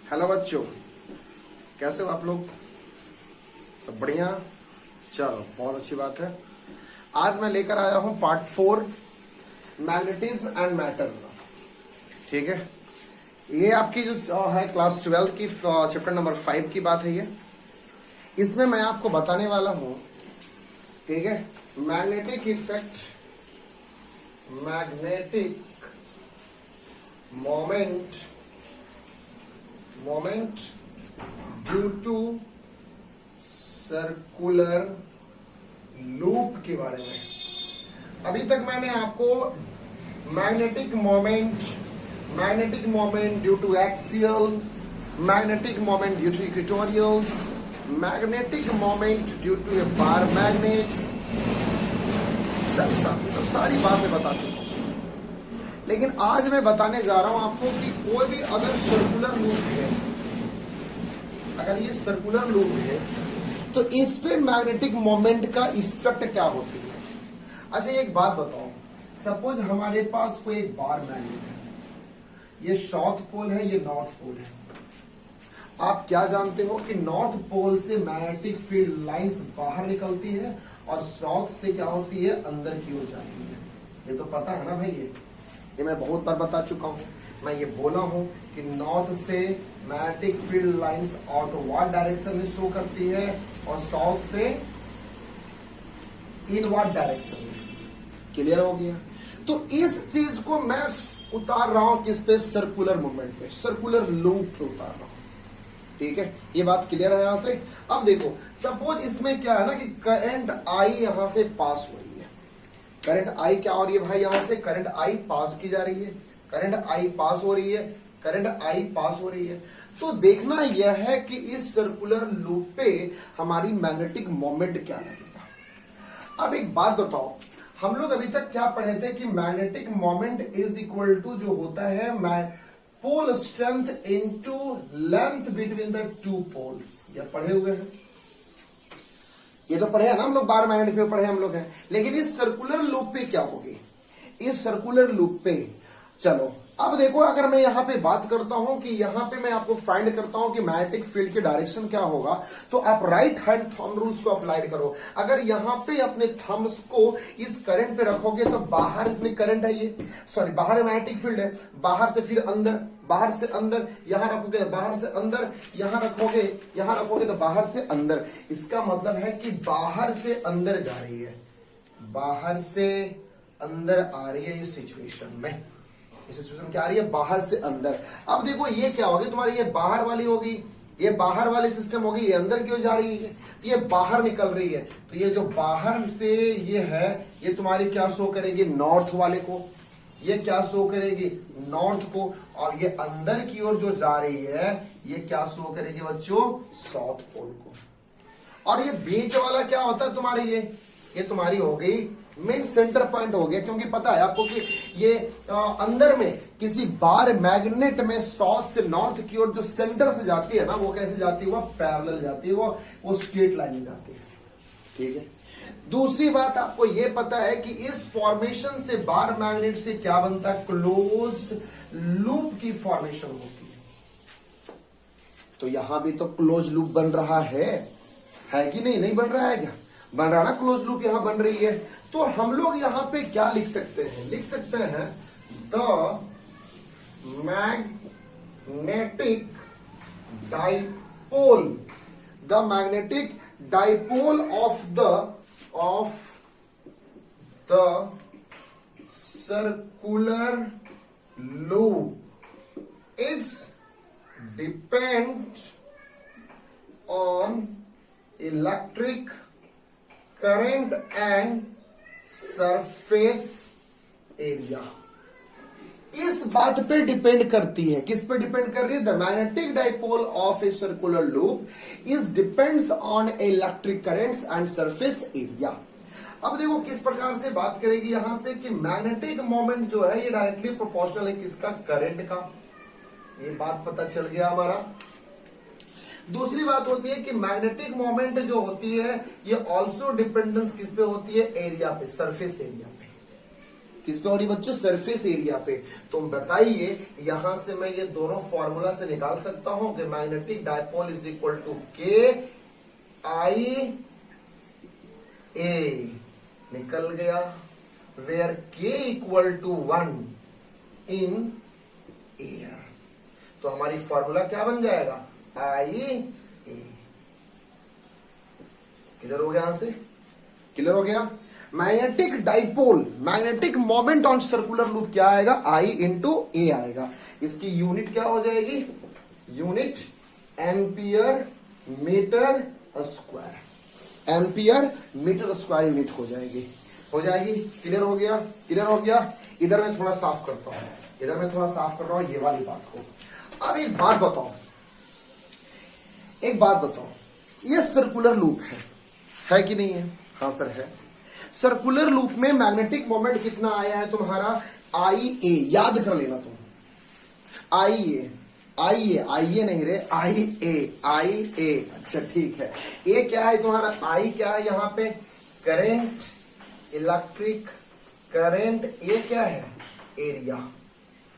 Hello बच्चों, कैसे हो आप लोग? सब बढ़िया। चलो, बहुत अच्छी बात है। आज मैं लेकर आया हूं पार्ट 4, मैग्नेटिज्म एंड मैटर। ठीक है, ये आपकी जो है क्लास 12 की चैप्टर नंबर 5 की बात है। ये इसमें मैं आपको बताने वाला हूं, ठीक है, magnetic effect, magnetic moment due to circular loop के बारे में। अभी तक मैंने आपको magnetic moment due to axial, magnetic moment due to equatorials, magnetic moment due to a bar magnets, सब सारी बातें बता चुका हूं। लेकिन आज मैं बताने जा रहा हूं आपको कि कोई भी अगर सर्कुलर लूप है, अगर ये सर्कुलर लूप है तो इस पे मैग्नेटिक मोमेंट का इफेक्ट क्या होती है। अच्छा, एक बात बताओ, सपोज हमारे पास कोई एक बार मैग्नेट है, ये साउथ पोल है, ये नॉर्थ पोल है। आप क्या जानते हो कि नॉर्थ पोल से मैग्नेटिक फील्ड लाइंस बाहर निकलती है और साउथ से क्या होती है, अंदर की ओर जाती है। ये तो पता है ना भाई, ये मैं बहुत बार बता चुका हूं। मैं ये बोला हूं कि नॉर्थ से magnetic field lines outward direction में शो करती है और साउथ से इनवर्ड डायरेक्शन में। क्लियर हो गया? तो इस चीज को मैं उतार रहा हूं किस पे, सर्कुलर मूवमेंट पे, सर्कुलर लूप पे उतार रहा हूं। ठीक है, ये बात क्लियर है यहां से। अब देखो, सपोज इसमें क्या है ना कि करंट आई यहां से पास हो रही है। करंट आई क्या हो रही है भाई, यहां से करंट आई पास की जा रही है, करंट आई पास हो रही है, करंट आई पास हो रही है। तो देखना यह है कि इस सर्कुलर लूप पे हमारी मैग्नेटिक मोमेंट क्या लगेगा। अब एक बात बताओ, हम लोग अभी तक क्या पढ़े थे कि magnetic moment is equal to जो होता है pole strength into length between the two poles. ये पढ़े हुए हैं, ये तो पढ़े हैं ना हम लोग, बार मैग्नेटिक में पढ़े हम लोग हैं। लेकिन इस सर्कुलर लूप पे क्या होगी, इस सर्कुलर लूप पे चलो अब देखो, अगर मैं यहां पे बात करता हूं कि यहां पे मैं आपको फाइंड करता हूं कि मैग्नेटिक फील्ड की डायरेक्शन क्या होगा, तो आप राइट हैंड थंब रूल्स को अप्लाई करो। अगर यहां पे अपने थंब्स को इस करंट पे रखोगे तो बाहर में करंट है, ये सॉरी बाहर मैग्नेटिक फील्ड है, बाहर से फिर अंदर, बाहर से अंदर, यहां रखोगे तो बाहर से अंदर, यहां रखोगे तो बाहर से अंदर। इसका मतलब है कि बाहर से अंदर जा रही है, बाहर से अंदर आ रही है इस सिचुएशन में। इस सिचुएशन क्या आ रही है, बाहर से अंदर। अब देखो ये क्या होगी तुम्हारी, ये बाहर वाली होगी, ये बाहर वाली सिस्टम होगी, ये अंदर क्यों जा रही है, ये बाहर निकल रही है। तो ये जो बाहर से ये है, ये तुम्हारी क्या शो करेगी, नॉर्थ वाले को, ये क्या शो करेगी, नॉर्थ को। और ये अंदर की ओर जो जा रही है, ये क्या शो करेगी बच्चों, साउथ पोल को। और ये बीच वाला क्या होता है तुम्हारे, ये तुम्हारी हो गई मेन सेंटर पॉइंट हो गया। क्योंकि पता है आपको कि ये अंदर में किसी बार मैग्नेट में साउथ से नॉर्थ की ओर जो सेंटर से जाती है ना, वो कैसे जाती है, वो पैरेलल जाती है, वो स्ट्रेट लाइन में जाती है। ठीक है, दूसरी बात आपको ये पता है कि इस फॉर्मेशन से बार मैग्नेट से क्या बनता है, क्लोज्ड लूप की फॉर्मेशन होती है। तो यहां भी तो क्लोज लूप बन रहा है कि नहीं बन रहा है, क्या बन रहा ना, क्लोज लूप यहां बन रही है। तो हम लोग यहां पे क्या लिख सकते हैं, लिख सकते हैं the magnetic dipole, the magnetic dipole of the circular loop is depend on electric current and surface area. इस बात पे डिपेंड करती है, किस पे डिपेंड कर रही है, the magnetic dipole of a circular loop is depends on electric currents and surface area. अब देखो किस प्रकार से बात करेगी यहां से कि मैग्नेटिक मोमेंट जो है ये डायरेक्टली प्रोपोर्शनल है किसका, करंट का। ये बात पता चल गया हमारा। दूसरी बात होती है कि मैग्नेटिक मोमेंट जो होती है ये ऑल्सो डिपेंडेंस किस पे होती है, एरिया पे, सरफेस एरिया पे। किस पे हो रही बच्चों? सरफेस एरिया पे। तो बताइए यहां से मैं ये दोनों फॉर्मूला से निकाल सकता हूं कि magnetic dipole is equal to K I ए, निकल गया, वेयर के इक्वल टू 1 इन एयर। तो हमारी फॉर्मूला क्या बन जाएगा? आई ए। क्लियर हो गया? यहां से क्लियर हो गया? Magnetic dipole, magnetic moment on circular loop क्या आएगा? आई इंटू ए आएगा। इसकी यूनिट क्या हो जाएगी? Unit ampere metre square, ampere metre square unit हो जाएगी, हो जाएगी। क्लियर हो गया? क्लियर हो गया? इधर मैं थोड़ा साफ करता हूं, इधर मैं थोड़ा साफ कर रहा हूं ये वाली बात को। अब एक बात बताओ, एक बात बताओ, ये सर्कुलर लूप है कि नहीं है? हाँ सर है। सर्कुलर लूप में मैग्नेटिक मोमेंट कितना आया है तुम्हारा? आई ए, याद कर लेना तुम। आई ए, आई ए, आई ए नहीं रे, आई ए, आई ए। अच्छा ठीक है। ए क्या है तुम्हारा? आई क्या है यहां पे? Current, electric current. ए क्या है? एरिया।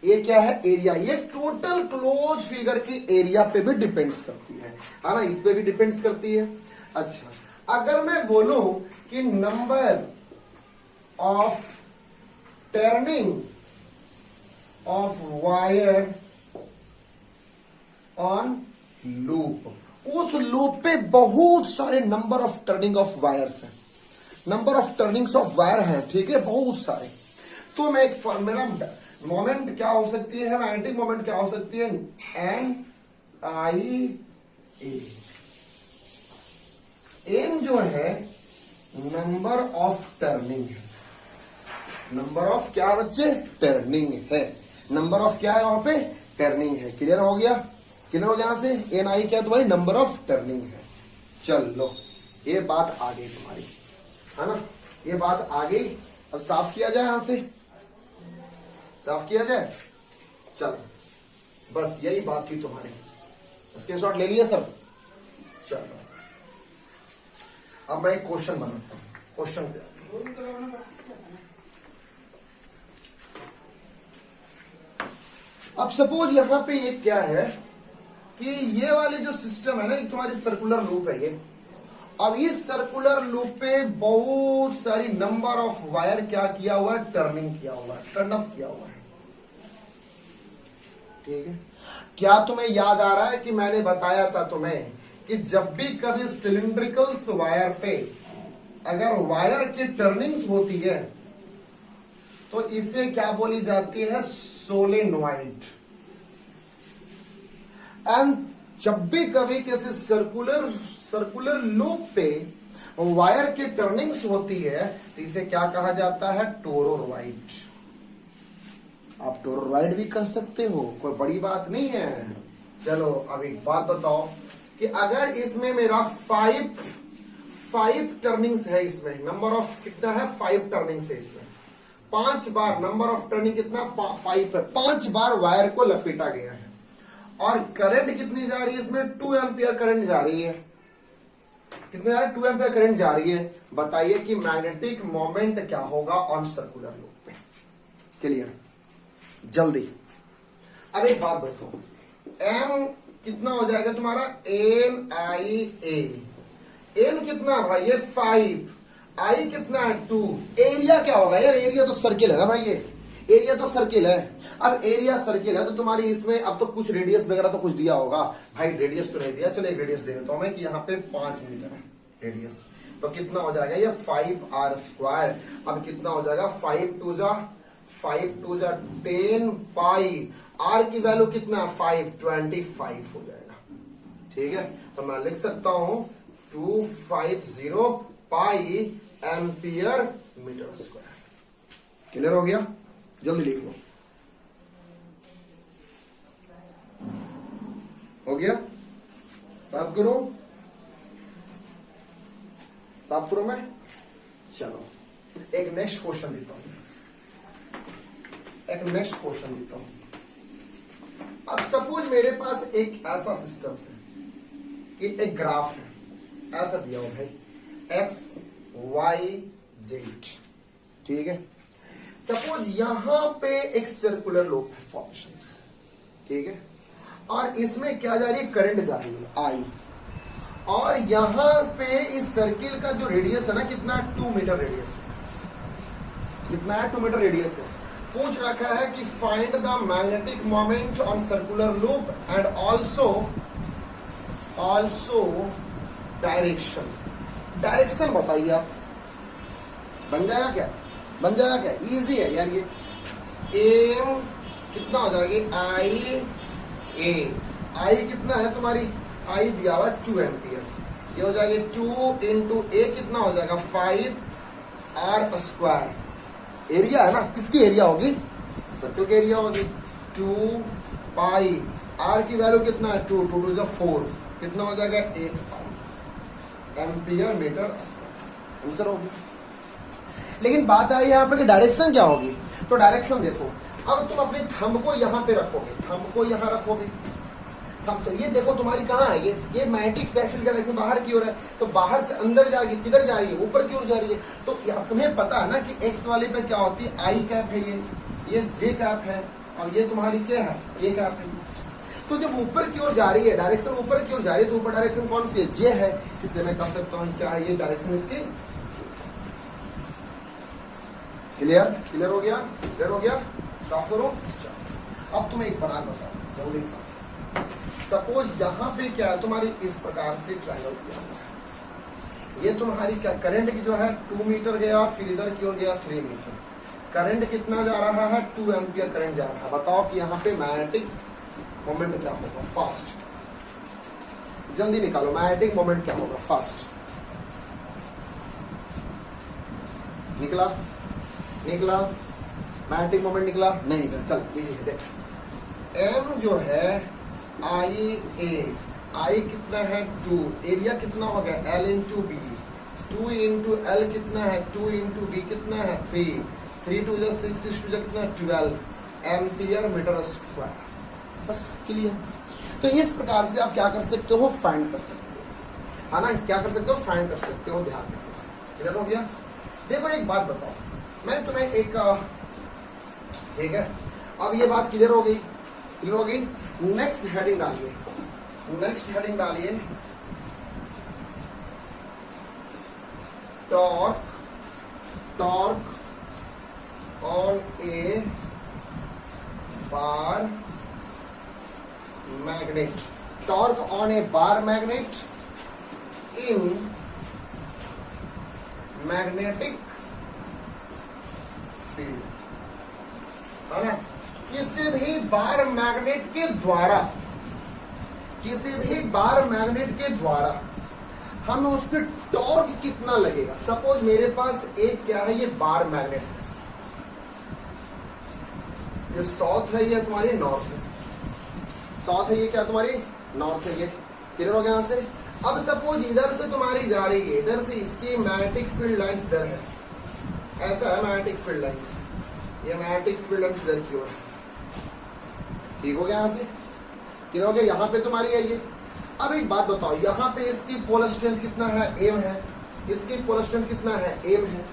ये क्या है? एरिया। ये टोटल क्लोज फिगर की एरिया पे भी डिपेंड्स करती है ना? इस पे भी डिपेंड्स करती है। अच्छा, अगर मैं बोलूं कि number of turning of wire on loop, उस लूप पे बहुत सारे number of turning of wires हैं, number of turnings of wire हैं, ठीक है, बहुत सारे। तो मैं एक मेरा मोमेंट क्या हो सकती है? मैग्नेटिक मोमेंट क्या हो सकती है? एन आई ए। एन जो है नंबर ऑफ टर्निंग है, नंबर ऑफ क्या बच्चे? टर्निंग है। नंबर ऑफ क्या है वहां पे? टर्निंग है। क्लियर हो गया? क्लियर हो गया? यहां से एन आई क्या तुम्हारी? नंबर ऑफ टर्निंग है। चलो ये बात आ गई तुम्हारी, है ना? ये बात आ गई। अब साफ किया जाए, यहां से साफ किया जाए। चलो बस यही बात थी तुम्हारी, स्क्रीनशॉट ले लिया सब? चलो अब मैं एक क्वेश्चन बनाता हूं। क्वेश्चन क्या? अब सपोज यहां पे ये क्या है कि ये वाली जो सिस्टम है ना, एक तुम्हारी सर्कुलर लूप है ये। अब इस सर्कुलर लूप पे बहुत सारी नंबर ऑफ वायर क्या किया हुआ है? टर्निंग किया हुआ है, टर्न ऑफ किया हुआ है, ठीक है। क्या तुम्हें याद आ रहा है कि मैंने बताया था तुम्हें कि जब भी कभी सिलिंड्रिकल्स वायर पे अगर वायर की टर्निंग्स होती है तो इसे क्या बोली जाती है? सोलेनॉइड। एंड जब भी कभी किसी सर्कुलर लूप पे वायर की टर्निंग्स होती है तो इसे क्या कहा जाता है? टोरोरॉइड। आप टोरोरॉइड भी कह सकते हो, कोई बड़ी बात नहीं है। चलो अब एक बात बताओ कि अगर इसमें मेरा फाइव टर्निंग्स है, इसमें नंबर ऑफ कितना है? 5 टर्निंग्स है इसमें। 5 बार नंबर ऑफ टर्निंग कितना? 5 है। 5 बार वायर को लपेटा गया है और करंट कितनी जा रही है इसमें? 2 एम्पियर करंट जा रही है। कितने जा रही है? 2 एम्पियर करंट जा रही है। बताइए कि मैग्नेटिक मोमेंट क्या होगा ऑन सर्कुलर लूप पे? क्लियर? जल्दी। अब एक बात देखो, एम कितना हो जाएगा तुम्हारा? एन आई ए। एन कितना भाई? ये 5। आई कितना है? 2। एरिया क्या होगा यार? एरिया तो सर्किल है ना भाई, ये एरिया तो सर्किल है। अब एरिया सर्किल है तो तुम्हारी इसमें अब तो कुछ रेडियस वगैरह तो कुछ दिया होगा भाई। रेडियस तो नहीं दिया, चलो एक रेडियस दे देता हूं मैं कि यहाँ पे 5 मीटर है रेडियस। तो कितना हो जाएगा ये? 5r²। अब कितना हो जाएगा? 5 2 जा 10 पाई। आर की वैल्यू कितना? 5 25 हो जाएगा, ठीक है। तो मैं लिख सकता हूं 250 पाई एम्पियर मीटर स्क्वायर। क्लियर हो गया? जल्दी लिख लो। हो गया? साफ करो, साफ करो। मैं चलो एक नेक्स्ट क्वेश्चन देता हूं, एक नेक्स्ट क्वेश्चन देता हूं। अब सपोज मेरे पास एक ऐसा सिस्टम है कि एक ग्राफ है, ऐसा दिया हुआ भाई, x y z, ठीक है। सपोज यहां पे एक सर्कुलर लूप है फॉर्मेशन, ठीक है, और इसमें क्या जा रही है, करंट जा रही है आई, और यहां पे इस सर्किल का जो रेडियस है ना कितना, 2 मीटर रेडियस, कितना है, 2 मीटर रेडियस है। पूछ रखा है कि find the magnetic moment on circular loop and also direction. Direction बताइए आप, बन जाएगा क्या, बन जाएगा क्या, इजी है यार ये। एम कितना हो जाएगी, आई ए, आई कितना है तुम्हारी, आई दिया हुआ 2 एम्पियर, ये हो जाएगी 2 इंटू ए कितना हो जाएगा 5 आर स्क्वायर। एरिया है ना, किसकी एरिया होगी, सर्कल की एरिया होगी। 2 पाई, आर की वैल्यू कितना है 2, 2 टू 4, कितना हो जाएगा 8 पाई एम्पियर मीटर स्क्वायर, आंसर होगी। लेकिन बात आई यहाँ पे कि डायरेक्शन क्या होगी, तो डायरेक्शन देखो, अब तुम अपने थंब को यहाँ पे रखोगे, थंब को यहाँ रखोगे, थंब, तो ये देखो तुम्हारी कहाँ है, ये मैग्नेटिक फील्ड का डायरेक्शन बाहर की ओर है, तो बाहर से अंदर जाएगी, किधर जा रही है, ऊपर की ओर जा रही है। तो तुम्हें पता है ना कि एक्स वाले पे क्या होती है, आई कैप है, ये जे कैप है, और ये तुम्हारी क्या है, ए कैप है। तो जब ऊपर की ओर जा रही है, डायरेक्शन ऊपर की ओर जा रही है, तो ऊपर डायरेक्शन कौन सी है, जे है, इसलिए मैं कह सकता हूँ क्या है, ये डायरेक्शन इसकी। क्लियर, क्लियर हो गया, क्लियर हो गया, साफ करो। अब तुम्हें एक बना बताओ जल्दी सा, सपोज यहां पे क्या है तुम्हारी, इस प्रकार से ट्रायंगल किया हुआ है, ये तुम्हारी क्या करंट की जो है 2 मीटर गया, फिर इधर की ओर गया 3 मीटर, करंट कितना जा रहा है, 2 एम्पियर करंट जा रहा है। बताओ कि यहाँ पे मैग्नेटिक मोमेंट क्या होगा, फास्ट, जल्दी निकालो, मैग्नेटिक मोमेंट क्या होगा, फास्ट, निकला, निकला, मैग्नेटिक मोमेंट निकला नहीं निकला, चल लीजिए देख, एम जो है आई ए, आई कितना है 2, एरिया कितना हो गया L into B, 2 into L कितना है 2 इंटू बी कितना है 3, 3 टू 6, 6 टू कितना है 12 एम्पियर मीटर स्क्वायर, बस क्लियर। तो इस प्रकार से आप क्या कर सकते हो, फाइंड कर सकते हो, है ना, क्या कर सकते हो, फाइंड कर सकते हो, ध्यान रखो। क्लियर हो गया। देखो एक बात बताओ, मैं तुम्हें एक, ठीक है, अब ये बात क्लियर हो गई, क्लियर हो गई। नेक्स्ट हेडिंग डालिए, नेक्स्ट हेडिंग डालिए, torque, torque on A bar magnet, torque on A bar magnet in magnetic field, है ना। किसी भी बार मैग्नेट के द्वारा, किसी भी बार मैग्नेट के द्वारा हमें उस पर टॉर्क कितना लगेगा। सपोज मेरे पास एक क्या है, ये बार मैग्नेट है, ये साउथ है, ये तुम्हारी नॉर्थ है, साउथ है, ये क्या तुम्हारी नॉर्थ है, ये क्लियर हो गया यहाँ से। अब सपोज इधर से तुम्हारी जा रही है, इधर से इसकी मैग्नेटिक फील्ड लाइंस इधर है, ऐसा है मैग्नेटिक फील्ड लाइंस, ये मैग्नेटिक फील्ड लाइंस इधर की ओर है, ठीक हो गया यहाँ से, क्लियर हो गया। यहाँ पे तुम्हारी है ये। अब एक बात बताओ, यहाँ पे इसकी पोलर स्ट्रेंथ कितना है, एम है, इसकी पोलर स्ट्रेंथ कितना है, एम है,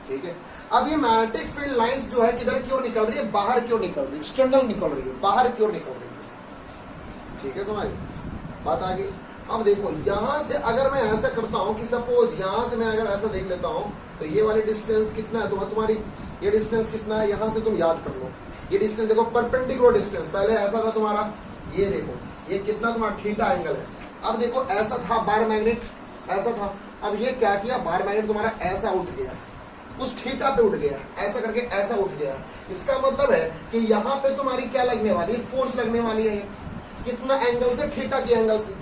ठीक है। अब ये मैग्नेटिक फील्ड लाइंस जो है किधर की ओर निकल रही है, बाहर की ओर निकल रही है, एक्सटर्नल निकल रही है, बाहर की ओर निकल रही है, ठीक है, तुम्हारी बात आ गई। अब देखो यहां से अगर मैं ऐसा करता हूं कि सपोज यहां से मैं अगर ऐसा देख लेता हूं, तो ये वाली डिस्टेंस कितना है तुम्हारी, ये डिस्टेंस कितना है, यहां से तुम याद कर लो, ये डिस्टेंस देखो परपेंडिकुलर डिस्टेंस, पहले ऐसा था तुम्हारा, ये देखो ये कितना तुम्हारा थीटा एंगल है। अब देखो ऐसा था बार मैग्नेट, ऐसा था, अब ये क्या किया, बार मैग्नेट तुम्हारा ऐसा उठ गया, उस थीटा पे उठ गया, ऐसा करके ऐसा उठ गया। इसका मतलब है कि यहाँ पे तुम्हारी क्या लगने वाली है, फोर्स लगने वाली है, कितना एंगल से, थीटा के एंगल से,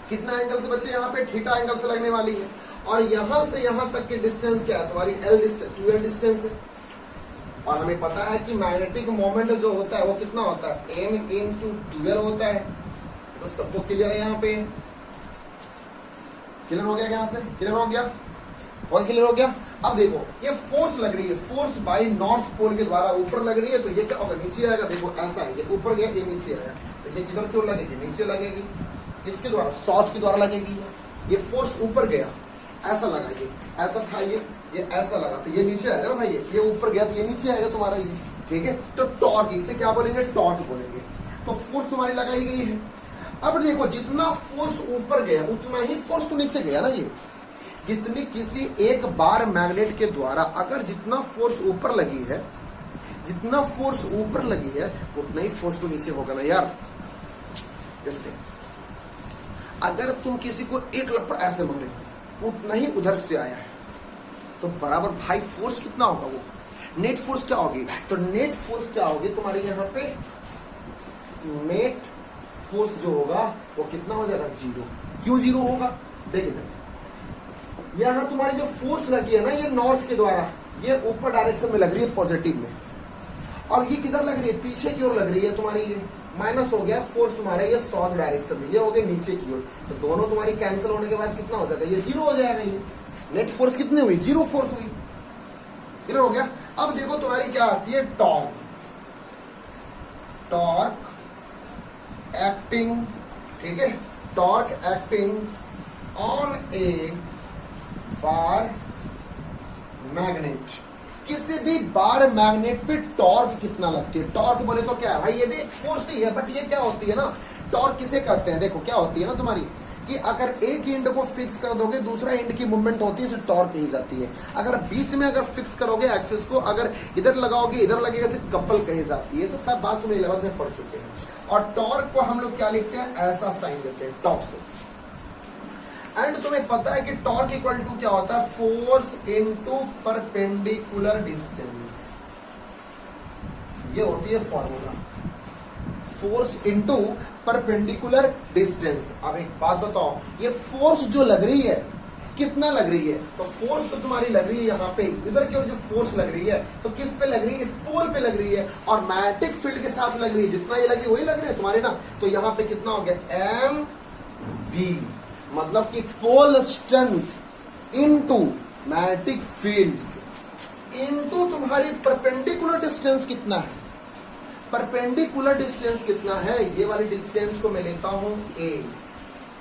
कितना एंगल से बच्चे, यहाँ पे थीटा एंगल से लगने वाली है। और यहां से यहां तक की डिस्टेंस क्या है तुम्हारी, एल डिस्टेंस, 2l डिस्टेंस है। और हमें पता है कि मैग्नेटिक मोमेंट जो होता है वो कितना होता है, m इंटू 2l होता है। तो सबको क्लियर है, यहाँ पे क्लियर हो गया, यहाँ से क्लियर हो गया, और क्लियर हो गया। अब देखो ये फोर्स लग रही है, फोर्स बाय नॉर्थ पोल के द्वारा ऊपर लग रही है, तो ये क्या होगा, नीचे आएगा। देखो ऐसा है, ये ऊपर गया, ये नीचे आया, तो ये किधर क्यों लगेगी, नीचे लगेगी, किसके द्वारा, साउथ के द्वारा लगेगी। ये फोर्स ऊपर गया, ऐसा लगा, ये ऐसा था, ये ये ऐसा लगा तो ये नीचे आएगा ना भाई, ये ऊपर गया तो ये नीचे आएगा तुम्हारा ये, ठीक है। तो टॉर्क, इसे क्या बोलेंगे, टॉर्क बोलेंगे। तो फोर्स तुम्हारी लगाई गई है। अब देखो जितना फोर्स ऊपर गया उतना ही फोर्स तो नीचे गया ना। ये जितनी किसी एक बार मैग्नेट के द्वारा अगर जितना फोर्स ऊपर लगी है, जितना फोर्स ऊपर लगी है उतना ही फोर्स तो नीचे होगा ना यार। जैसे अगर तुम किसी को एक लपड़ ऐसे मारे उतना ही उधर से आया है तो बराबर भाई फोर्स कितना होगा, वो नेट फोर्स क्या होगी। तो नेट फोर्स क्या होगी तुम्हारे यहाँ पे, नेट फोर्स जो होगा वो कितना हो जाएगा, जीरो। क्यों जीरो होगा, देखिए यहां तुम्हारी जो फोर्स लगी है ना ये नॉर्थ के द्वारा, ये ऊपर डायरेक्शन में लग रही है पॉजिटिव में, और ये किधर लग रही है, पीछे की ओर लग रही है तुम्हारी, ये माइनस हो गया फोर्स तुम्हारा, ये साउथ डायरेक्शन में, ये हो गया नीचे की ओर। तो दोनों तुम्हारी कैंसिल होने के बाद कितना हो जाता है, ये जीरो हो जाएगा। ये नेट फोर्स कितनी हुई, जीरो फोर्स हुई, जीरो हो गया। अब देखो तुम्हारी क्या आती है, टॉर्क। टॉर्क एक्टिंग, ठीक है, torque acting on A bar magnet. किसी भी बार मैग्नेट पे टॉर्क कितना लगती है। टॉर्क बोले तो क्या है भाई, ये भी एक फोर्स ही है, बट ये क्या होती है ना, टॉर्क किसे कहते हैं, देखो क्या होती है ना तुम्हारी, कि अगर एक एंड को फिक्स कर दोगे दूसरा एंड की मूवमेंट होती है, इसे टॉर्क कही जाती है। अगर बीच में अगर फिक्स करोगे एक्सिस को, अगर इधर लगाओगे इधर लगेगा तो कपल कही जाती है। ये सब बात तुम 11th में पढ़ चुके हैं। और टॉर्क को हम लोग क्या लिखते हैं, ऐसा साइन देते हैं टॉप से। एंड तुम्हें पता है कि टॉर्क इक्वल टू क्या होता है, फोर्स इनटू परपेंडिकुलर डिस्टेंस। ये होती है formula, force into perpendicular distance. अब एक बात बताओ, ये फोर्स जो लग रही है कितना लग रही है, तो फोर्स तो तुम्हारी लग रही है यहाँ पे, इधर की ओर जो फोर्स लग रही है तो किस पे लग रही है, इस पोल पे लग रही है, और मैग्नेटिक फील्ड के साथ लग रही है, जितना ये लगी वही लग रही है तुम्हारी ना। तो यहाँ पे कितना हो गया, एम बी, मतलब कि pole strength into magnetic fields into तुम्हारी परपेंडिकुलर डिस्टेंस कितना है, परपेंडिकुलर डिस्टेंस कितना है, ये वाली डिस्टेंस को मैं लेता हूं ए।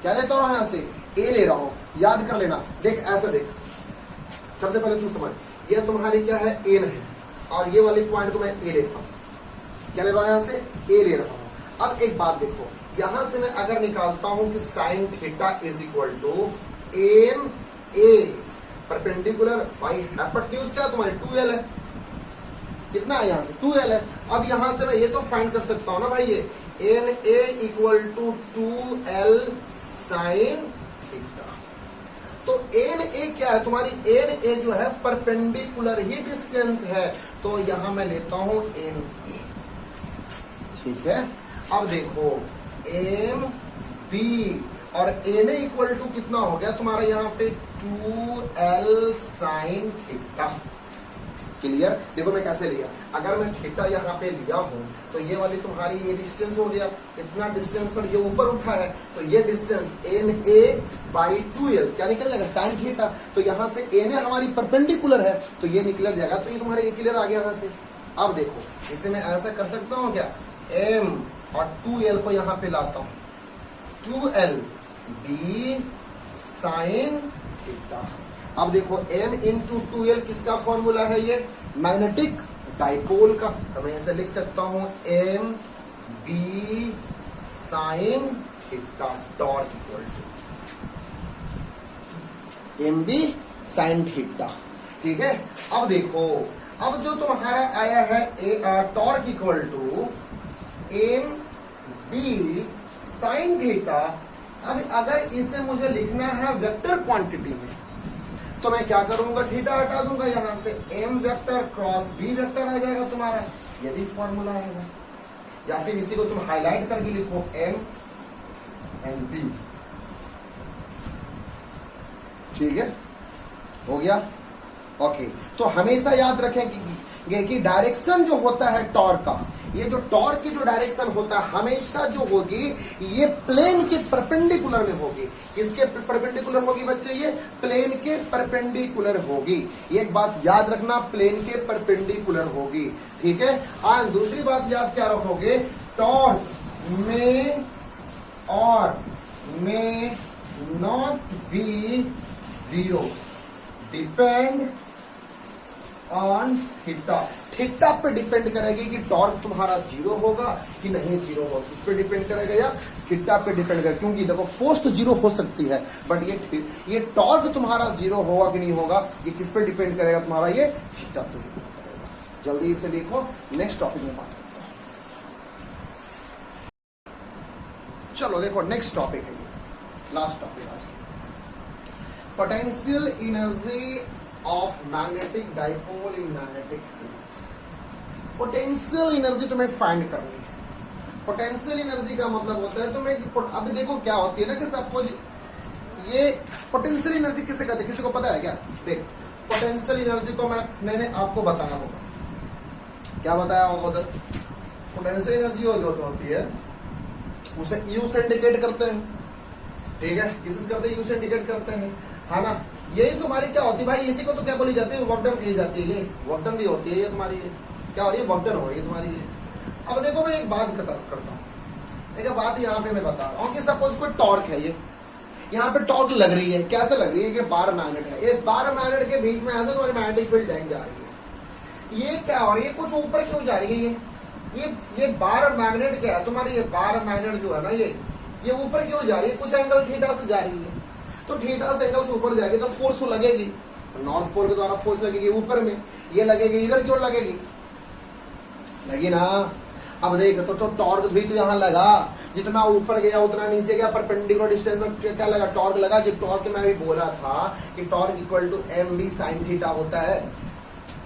क्या लेता हूं यहां से, ए ले रहा हूं, याद कर लेना। देख ऐसा देख, सबसे पहले तुम समझ, ये तुम्हारी क्या है, एन है, और ये वाली पॉइंट को मैं ए लेता हूं। क्या ले रहा हूं यहां से, ए ले रहा हूं। अब एक बात देखो, यहां से मैं अगर निकालता हूं कि sine theta is equal to N A perpendicular, भाई हाइपोटेन्यूज क्या तुम्हारी 2l है, कितना है यहां से 2l है। अब यहां से मैं ये तो फाइंड कर सकता हूं ना भाई, ये N A equal to 2l sine theta. तो एन ए क्या है तुम्हारी, एन ए जो है परपेंडिकुलर ही डिस्टेंस है, तो यहां मैं लेता हूं एन ए, ठीक है। अब देखो एम बी और एन ए इक्वल टू कितना हो गया तुम्हारा यहाँ पे 2l साइन थीटा। क्लियर, देखो मैं कैसे लिया, अगर मैं थीटा यहाँ पे लिया हूं तो ये वाली तुम्हारी ये डिस्टेंस हो गया, इतना डिस्टेंस पर ये ऊपर उठा है, तो ये distance N A by 2l क्या निकल जाएगा, साइन थीटा। तो यहाँ से एन ए हमारी परपेंडिकुलर है तो ये निकल जाएगा, तो ये तुम्हारे ये क्लियर आ गया यहाँ से। अब देखो इसे मैं ऐसा कर सकता हूँ क्या, m और 2l को यहाँ पे लाता हूँ, 2l बी साइन थीटा। अब देखो m इंटू 2l किसका फॉर्मूला है, ये मैग्नेटिक डाइपोल का, तो मैं ऐसे लिख सकता हूं m B sine theta dot equal to m B sine theta, ठीक है। अब देखो, अब जो तुम्हारा आया है torque equal to m B sine theta. अब अगर इसे मुझे लिखना है वेक्टर क्वांटिटी में तो मैं क्या करूंगा, थीटा हटा दूंगा यहां से, m vector cross b vector आ जाएगा तुम्हारा, यदि फॉर्मूला आएगा। या फिर इसी को तुम हाईलाइट करके लिखो m एंड b, ठीक है, हो गया। ओके, तो हमेशा याद रखें कि डायरेक्शन जो होता है टॉर्क का, ये जो टॉर्क की जो डायरेक्शन होता है हमेशा जो होगी ये प्लेन के परपेंडिकुलर में होगी। किसके परपेंडिकुलर होगी बच्चे, ये प्लेन के परपेंडिकुलर होगी। ये एक बात याद रखना, प्लेन के परपेंडिकुलर होगी, ठीक है। और दूसरी बात याद क्या रखोगे, टॉर्क में और में not be zero, depend on theta. Theta पे डिपेंड करेगी कि टॉर्क तुम्हारा जीरो होगा कि नहीं जीरो होगा, इस पे डिपेंड करेगा या थीटा पे डिपेंड करेगा। क्योंकि देखो फोर्स तो जीरो हो सकती है, बट ये टॉर्क तुम्हारा जीरो होगा कि नहीं होगा, ये किस पे डिपेंड करेगा, तुम्हारा ये थीटा पे डिपेंड करेगा। जल्दी से देखो, नेक्स्ट टॉपिक में बात करते हैं। चलो देखो, नेक्स्ट टॉपिक है, लास्ट टॉपिक आज, potential energy of magnetic dipole in magnetic fields. Potential energy तुम्हें फाइंड करनी है। पोटेंशियल एनर्जी का मतलब होता है तुम्हें, अभी देखो क्या होती है ना कि सपोज ये पोटेंशियल एनर्जी किसे कहते हैं, किसी को पता है क्या? देख, पोटेंशियल एनर्जी को मैंने आपको बताया होगा, क्या बताया होगा उधर? पोटेंशियल एनर्जी जो होती है उसे यू से इंडिकेट करते हैं, ठीक है, किससे करते हैं? यू से इंडिकेट करते हैं, है ना। यही तुम्हारी क्या होती है भाई, इसी को तो क्या बोली जाती है? वर्क डन कही जाती है। ये वर्क डन भी होती है, ये तुम्हारी क्या हो रही है? वर्क डन हो रही है तुम्हारी ये। अब देखो मैं एक बात करता हूँ, एक बात यहाँ पे मैं बता रहा हूँ कि सपोज कोई टॉर्क है, ये यहाँ पे टॉर्क लग रही है, कैसे लग रही है कि बार मैग्नेट है, ये बार मैग्नेट के बीच में ऐसे तुम्हारी मैग्नेटिक फील्ड लाइन जा रही है। ये क्या हो रही है? कुछ ऊपर क्यों जा रही है? ये बार मैग्नेट क्या है तुम्हारी? ये बार मैग्नेट जो है ना, ये ऊपर क्यों जा रही है? कुछ एंगल थीटा से जा रही है, तो थीटा से एंगल से ऊपर जाएगी तो फोर्स तो लगेगी, नॉर्थ पोल के द्वारा फोर्स लगेगी ऊपर में, ये लगेगी इधर, क्यों लगेगी? लगी ना। अब देख तो टॉर्क भी तो यहाँ लगा, जितना ऊपर गया उतना नीचे गया, परपेंडिकुलर डिस्टेंस में क्या लगा? टॉर्क लगा। जो टॉर्क मैं भी बोला था कि torque equal to M B sine theta होता है।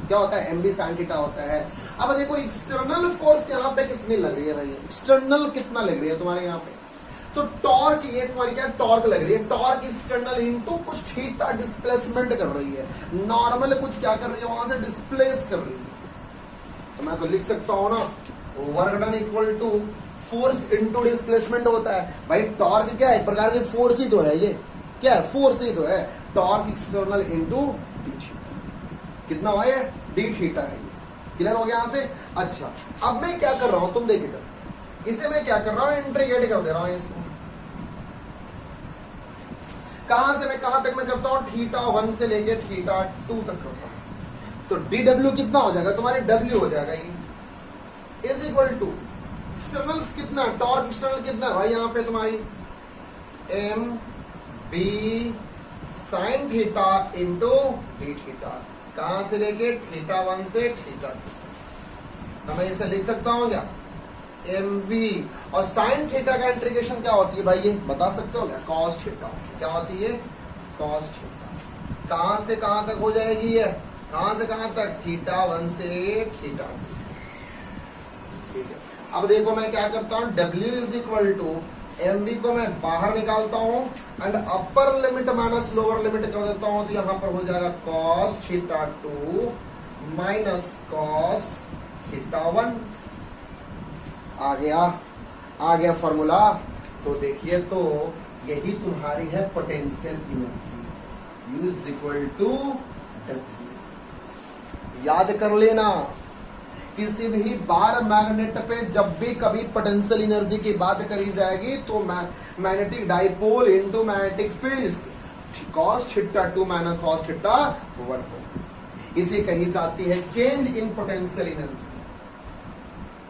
क्या होता है? एम बी साइन थीटा होता है। अब देखो एक्सटर्नल फोर्स यहाँ पे कितनी लग रही है भाई? एक्सटर्नल कितना लग रही है तुम्हारे यहाँ पे? तो टॉर्क, ये तुम्हारी क्या टॉर्क लग रही है? टॉर्क एक्सटर्नल इनटू कुछ थीटा डिस्प्लेसमेंट कर रही है, नॉर्मल कुछ क्या कर रही है वहां से डिस्प्लेस कर रही है। तो मैं तो लिख सकता हूं ना, work done equal to force into displacement होता है। भाई टॉर्क क्या है? एक प्रकार की फोर्स ही तो है, ये क्या है? फोर्स ही तो है। Torque external into D theta, कितना हुआ ये? डी थीटा है। ये क्लियर हो गया यहां से? अच्छा, अब मैं क्या कर रहा हूं, तुम देखिए, इसे मैं क्या कर रहा हूं? इंटीग्रेट कर दे रहा हूं इसको। कहां से मैं कहां तक मैं करता हूं? थीटा 1 से लेके थीटा 2 तक करता हूं। तो डी डब्ल्यू कितना हो जाएगा? तुम्हारे डब्ल्यू हो जाएगा ये, इज इक्वल टू एक्सटर्नल कितना? टॉर्क एक्सटर्नल कितना है भाई यहाँ पे तुम्हारी? M B sine theta into d theta. कहां से लेके? थीटा 1 से थीटा 2। तो मैं इसे लिख सकता हूं क्या? एम बी, और साइन थीटा का इंटीग्रेशन क्या होती है भाई? ये बता सकते हो क्या? Cos theta. क्या होती है? Cos theta. कहां से कहां तक हो जाएगी ये? कहां से कहां तक? थीटा 1 से थीटा 2। ठीक है, अब देखो मैं क्या करता हूं? W is equal to M B को मैं बाहर निकालता हूं and upper limit minus lower limit कर देता हूं, तो यहां पर हो जाएगा cos theta 2 minus cos theta 1। आ गया फॉर्मूला। तो देखिए, तो यही तुम्हारी है potential energy, U is equal to W। याद कर लेना, किसी भी बार मैग्नेट पे जब भी कभी पोटेंशियल एनर्जी की बात करी जाएगी तो magnetic dipole into magnetic fields cos theta 2 minus cos theta 1 हो। इसे कही जाती है change in potential energy.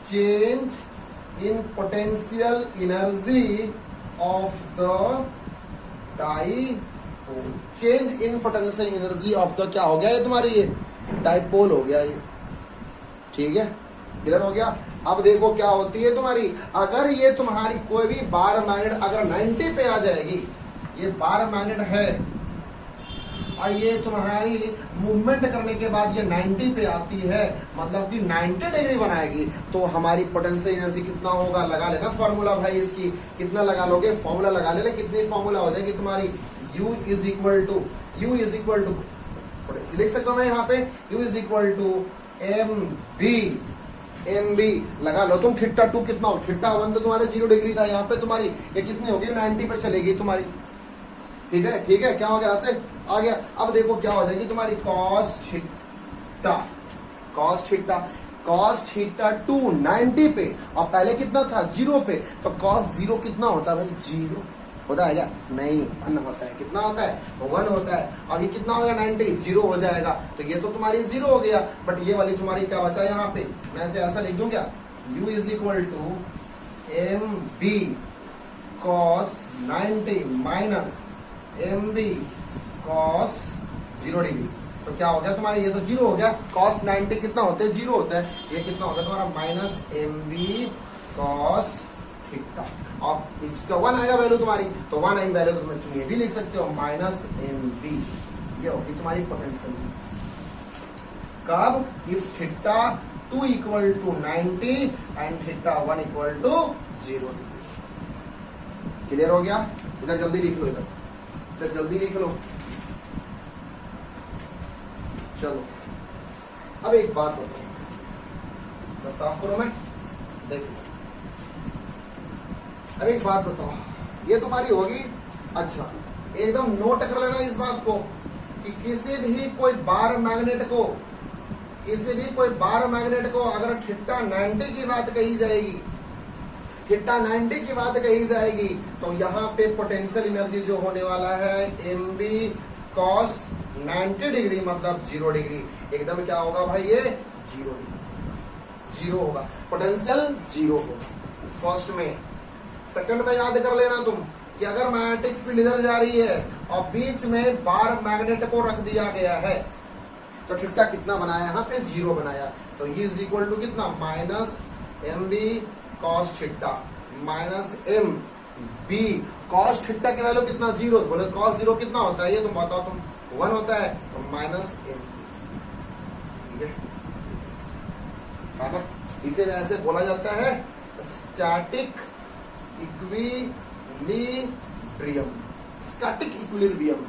Change in potential energy of the dipole। Change in potential energy of the क्या हो गया? ये तुम्हारी ये डाइपोल हो गया ये। ठीक है, क्लियर हो गया। अब देखो क्या होती है तुम्हारी, अगर ये तुम्हारी कोई भी बार मैग्नेट अगर 90 पे आ जाएगी, ये बार मैग्नेट है और ये तुम्हारी मूवमेंट करने के बाद ये 90 पे आती है, मतलब कि 90 डिग्री बनाएगी, तो हमारी पोटेंशियल एनर्जी कितना होगा? लगा लेना फॉर्मूला भाई इसकी। कितना लगा लोगे? फॉर्मूला लगा लेना। कितनी फॉर्मूला हो जाएगी तुम्हारी? U इज इक्वल टू लिख सकता हूं मैं यहाँ पे, U is equal to M B लगा लो तुम। थीटा 2 कितना हो? थीटा 1 तो तुम्हारे 0 डिग्री था, यहाँ पे तुम्हारी ये कितनी होगी? 90 पे चलेगी तुम्हारी। ठीक है, ठीक है, क्या हो गया? ऐसे आ गया। अब देखो क्या हो जाएगी तुम्हारी? कॉस थीटा 2 90 पे, और पहले कितना था? 0 पे, तो कॉस 0 कितना होता है भाई? 0। होता है क्या? नहीं, 1 होता है। कितना होता है? 1 होता है। और ये कितना हो गया? 90, 0 हो जाएगा। तो ये तो तुम्हारी 0 हो गया, बट ये वाली तुम्हारी क्या बचा यहाँ पे? मैं इसे ऐसा लिख दूं क्या? u is equal to M B cos 90 minus m B cos 0 degree. तो क्या हो गया तुम्हारा? ये तो 0 हो गया। कॉस 90 कितना होता है? 0 होता है। ये कितना होता है तुम्हारा? Minus m B cos theta. और इसका 1 आएगा वैल्यू तुम्हारी, तो 1 आई वैल्यू तुम ये भी लिख सकते हो, माइनस एम बी। ये होगी तुम्हारी पोटेंशियल। कब? If theta 2 equal to 90 and theta 1 equal to 0 degree. Clear हो गया? इधर जल्दी लिख लो, इधर जल्दी लिख लो। चलो अब एक बात बताओ, बस साफ करो। मैं देखो अब एक बात बताओ, ये तुम्हारी होगी। अच्छा, एकदम नोट कर लेना इस बात को कि किसी भी कोई बार मैग्नेट को अगर थीटा 90 की बात कही जाएगी, थीटा 90 की बात कही जाएगी, तो यहाँ पे पोटेंशियल एनर्जी जो होने वाला है एम बी कॉस 90 डिग्री मतलब 0 डिग्री। एकदम क्या होगा भाई? ये 0 डिग्री, 0 होगा। पोटेंशियल 0 होगा फर्स्ट में। सेकंड में याद कर लेना तुम कि अगर मैग्नेटिक फील्ड इधर जा रही है और बीच में बार मैग्नेट को रख दिया गया है, तो थीटा कितना बनाया? यहाँ पे 0 बनाया। तो ये इज इक्वल टू कितना? Minus m B cos theta minus m B cos theta की वैल्यू कितना? 0। बोले कॉस 0 कितना होता है? ये तुम बताओ। तुम 1 होता है, तो माइनस एम। ठीक है, इसे ऐसे बोला जाता है स्टैटिक इक्विलिब्रियम। स्टैटिक इक्विलिब्रियम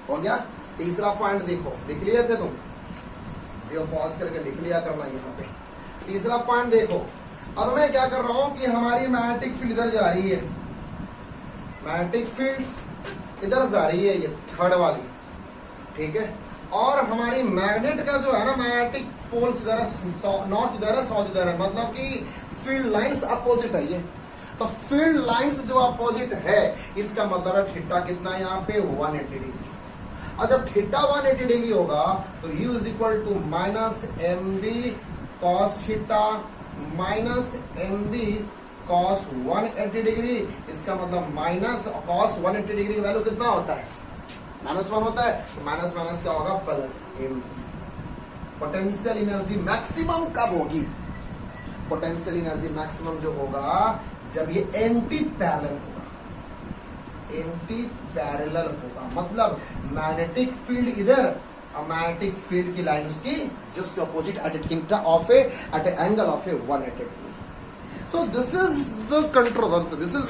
हो गया। तीसरा पॉइंट देखो, लिख लिए थे तुम? पॉज करके लिख लिया करना यहाँ पे। तीसरा पॉइंट देखो, अब मैं क्या कर रहा हूं कि हमारी मैग्नेटिक फील्ड इधर जा रही है, मैग्नेटिक फील्ड इधर जा रही है, ये थर्ड वाली। ठीक है, और हमारी मैग्नेट का जो है ना, मैग्नेटिक पोल्स इधर है, नॉर्थ इधर है, साउथ इधर है, मतलब कि फील्ड लाइंस अपोजिट है ये। तो फील्ड लाइंस जो अपोजिट है, इसका मतलब है थीटा कितना है यहाँ पे? 180 डिग्री। और जब थीटा 180 डिग्री होगा तो u is equal to minus m B cos theta minus m B cos 180 degree. इसका मतलब माइनस कॉस 180 डिग्री वैल्यू कितना होता है? -1 होता है। तो माइनस माइनस क्या होगा? Plus m. Potential energy maximum कब होगी? पोटेंशियल एनर्जी मैक्सिमम जो होगा जब ये एंटी पैरेलल होगा। एंटी पैरेलल होगा मतलब मैग्नेटिक फील्ड इधर और मैग्नेटिक फील्ड की लाइन उसकी just opposite at angle of a 180 degree. So this is the controversy. This is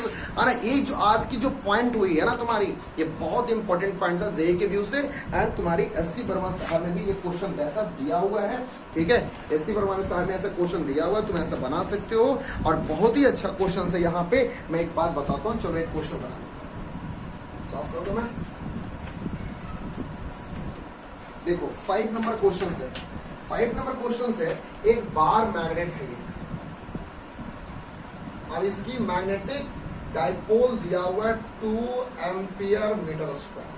ये जो आज की जो पॉइंट हुई है ना तुम्हारी, ये बहुत इंपॉर्टेंट पॉइंट था जेईई के व्यू से। एंड तुम्हारी एससी वर्मा साहब में भी एक क्वेश्चन ऐसा दिया हुआ है। ठीक है, एससी वर्मा साहब में ऐसा क्वेश्चन दिया हुआ है, तुम ऐसा बना सकते हो और बहुत ही अच्छा क्वेश्चन है। यहाँ पे मैं एक बात बताता हूँ, चलो एक क्वेश्चन बना सॉल्व कर दो। मैं देखो 5 नंबर क्वेश्चन है। 5 नंबर क्वेश्चन है, एक बार मैग्नेट है ये और इसकी मैग्नेटिक डाइपोल दिया हुआ है 2 ampere metre square,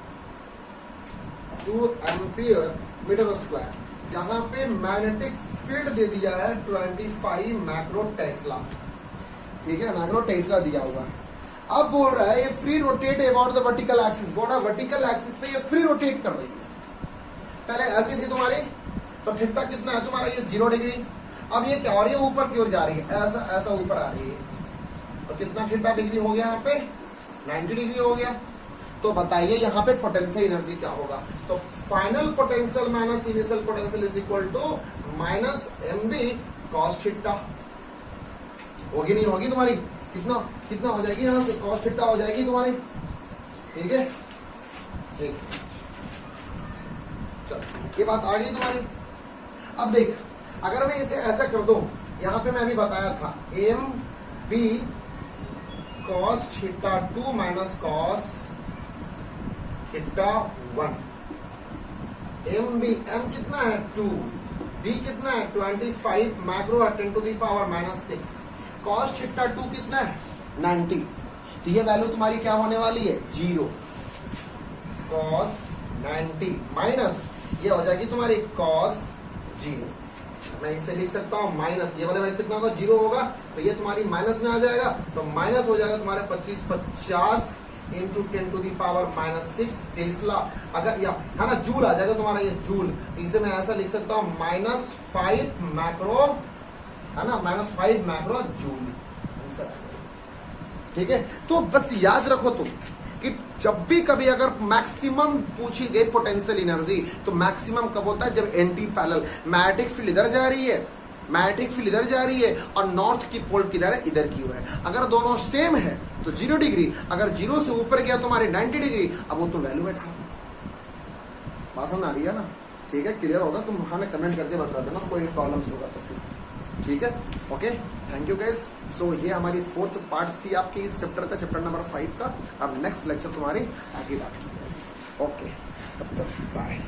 2 ampere metre square, जहां पे मैग्नेटिक फील्ड दे दिया है 25 मैक्रो टेस्ला। ठीक है, मैक्रो टेस्ला दिया हुआ है। अब बोल रहा है ये free rotate about the vertical axis. बोल रहा है वर्टिकल एक्सिस पे ये फ्री रोटेट कर रही है। पहले ऐसी थी तुम्हारी, तो थीटा कितना है तुम्हारा? ये 0 डिग्री। अब ये क्या हो रही है? ऊपर की ओर जा रही है, ऐसा ऐसा ऊपर आ रही है। तो कितना थीटा डिग्री हो गया? यहाँ पे 90 डिग्री हो गया। तो बताइए यहाँ पे पोटेंशियल एनर्जी क्या होगा? तो final potential minus initial potential is equal to minus m B cos theta. होगी नहीं होगी तुम्हारी? कितना कितना हो जाएगी? यहाँ से कॉस थीटा हो जाएगी तुम्हारी। ठीक है, चलो ये बात आ गई तुम्हारी। अब देख, अगर मैं इसे ऐसा कर दूं, यहाँ पे मैं अभी बताया था m B cos theta 2 minus cos theta 1। M B, m कितना है? 2, बी कितना है? 25 macro 10 to the power -6। Cos theta 2 कितना है? 90। तो ये वैल्यू तुम्हारी क्या होने वाली है 0 cos 90 माइनस ये हो जाएगी तुम्हारी cos 0। मैं इसे लिख सकता हूं माइनस ये वाले वैल्यू कितना होगा 0 होगा तो ये तुम्हारी माइनस में आ जाएगा तो माइनस हो जाएगा तुम्हारे 50 into 10 to the power -6 tesla. अगर या है ना जूल आ जाएगा तुम्हारा ये जूल, इसे मैं ऐसा लिख सकता हूं -5 मैक्रो है ना -5 मैक्रो जूल आंसर। ठीक है तो बस याद रखो तुम कि जब भी कभी अगर मैक्सिमम पूछी गई पोटेंशियल एनर्जी तो मैक्सिमम कब होता है जब एंटी पैरेलल मैग्नेटिक फील्ड इधर जा रही है, मैग्नेटिक फील्ड इधर जा रही है और नॉर्थ की पोल किधर है इधर की ओर है। अगर दोनों सेम है तो 0 डिग्री, अगर 0 से ऊपर गया तो हमारे 90 डिग्री। अब वो तो वैल्यू बैठा बात समझ आ रही है ना। ठीक है क्लियर होगा तुम हमें कमेंट करके बता देना कोई प्रॉब्लम्स होगा तो फिर। ठीक है ओके थैंक यू गाइस। सो ये हमारी 4th पार्ट्स थी आपकी इस चैप्टर का, चैप्टर नंबर 5 का। अब नेक्स्ट लेक्चर तुम्हारी आगे बात की जाएगी। ओके तब तक बाय।